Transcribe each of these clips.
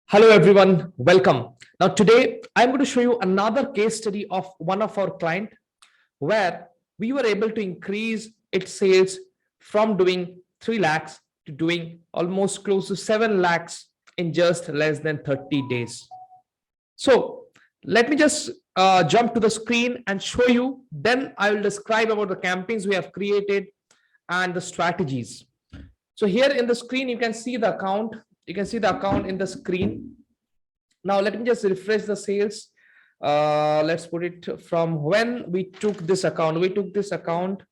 Hello everyone, welcome. Now today I'm going to show you another case study of one of our client where we were able to increase its sales from doing 3 lakhs to doing almost close to 7 lakhs in just less than 30 days. So let me just jump to the screen and show you. Then I will describe about the campaigns we have created and the strategies. So here in the screen, you can see the account. You can see the account in the screen. Now let me just refresh the sales. Let's put it from when we took this account. We took this account.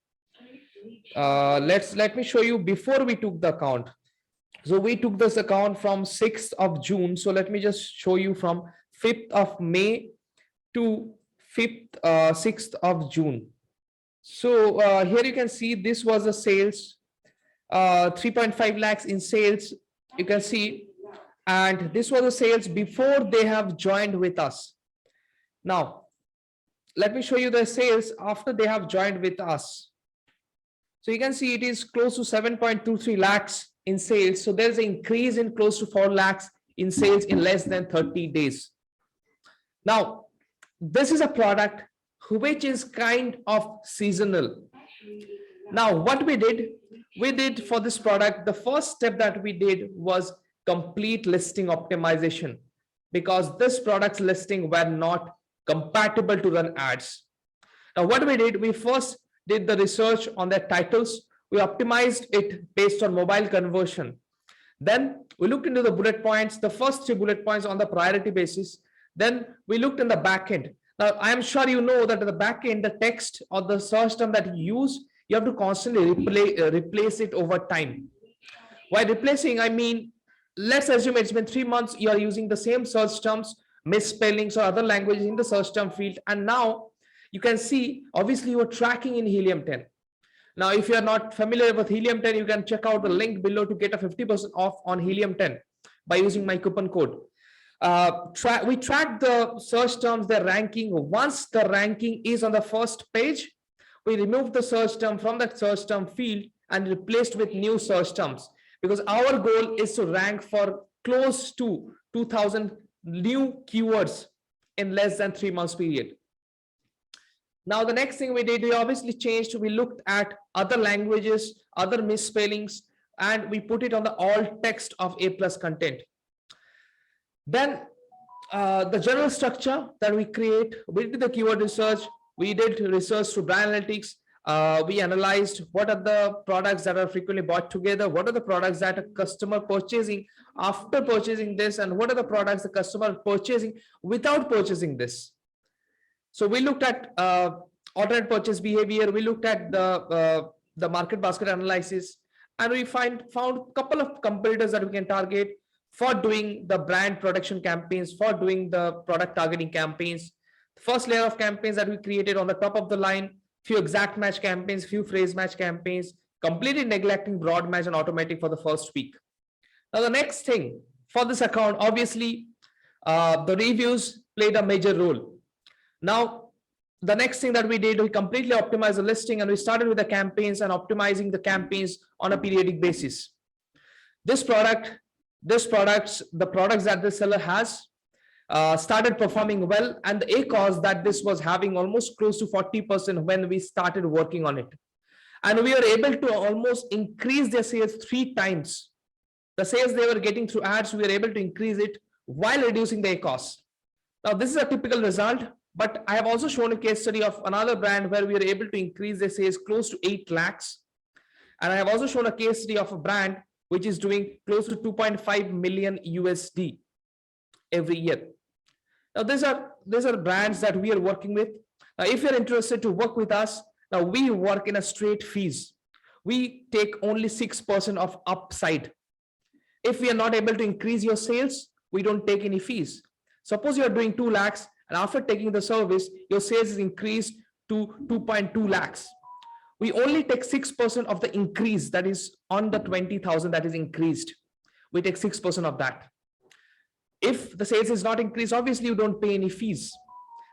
Let me show you before we took the account. So we took this account from 6th of June. So let me just show you from 5th of May to 6th of June. So here you can see this was the sales, 3.5 lakhs in sales. You can see, and this was the sales before they have joined with us. Now, let me show you the sales after they have joined with us. So you can see it is close to 7.23 lakhs in sales. So there's an increase in close to 4 lakhs in sales in less than 30 days. Now, this is a product which is kind of seasonal. Now, what we did for this product, the first step that we did was complete listing optimization, because this product's listing were not compatible to run ads. Now, what we did, we first did the research on their titles. We optimized it based on mobile conversion. Then we looked into the bullet points, the first 3 bullet points on the priority basis. Then we looked in the backend. Now, I am sure you know that in the backend, the text or the search term that you use, you have to constantly replace it over time. While replacing, I mean, let's assume it's been 3 months, you are using the same search terms, misspellings or other languages in the search term field. And now you can see, obviously you are tracking in Helium 10. Now, if you are not familiar with Helium 10, you can check out the link below to get a 50% off on Helium 10 by using my coupon code. We track the search terms, their ranking. Once the ranking is on the first page, we remove the search term from that search term field and replaced with new search terms, because our goal is to rank for close to 2000 new keywords in less than 3 months period. Now, the next thing we did, we obviously changed. We looked at other languages, other misspellings, and we put it on the alt text of A+ content. Then the general structure that we create, we did the keyword research. We did research through brand analytics. We analyzed what are the products that are frequently bought together, what are the products that a customer purchasing after purchasing this, and what are the products the customer purchasing without purchasing this. So we looked at alternate purchase behavior. We looked at the market basket analysis, and we found a couple of competitors that we can target for doing the brand production campaigns, for doing the product targeting campaigns. First layer of campaigns that we created on the top of the line, few exact match campaigns, few phrase match campaigns, completely neglecting broad match and automatic for the first week. Now, the next thing for this account, obviously, the reviews played a major role. Now, the next thing that we did, we completely optimized the listing, and we started with the campaigns and optimizing the campaigns on a periodic basis. The products that this seller has started performing well, and the ACOS that this was having almost close to 40% when we started working on it. And we were able to almost increase their sales 3 times. The sales they were getting through ads, we were able to increase it while reducing the ACOS. Now, this is a typical result, but I have also shown a case study of another brand where we were able to increase their sales close to 8 lakhs. And I have also shown a case study of a brand which is doing close to 2.5 million USD every year. Now, these are brands that we are working with. Now, if you're interested to work with us, now we work in a straight fees. We take only 6% of upside. If we are not able to increase your sales, we don't take any fees. Suppose you are doing 2 lakhs, and after taking the service, your sales is increased to 2.2 lakhs. We only take 6% of the increase, that is on the 20,000 that is increased. We take 6% of that. If the sales is not increased, obviously you don't pay any fees.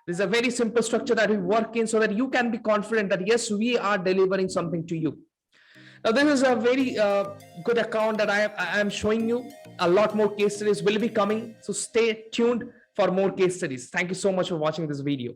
This is a very simple structure that we work in so that you can be confident that yes, we are delivering something to you. Now, this is a very good account that I am showing you. a lot more case studies will be coming. So stay tuned for more case studies. Thank you so much for watching this video.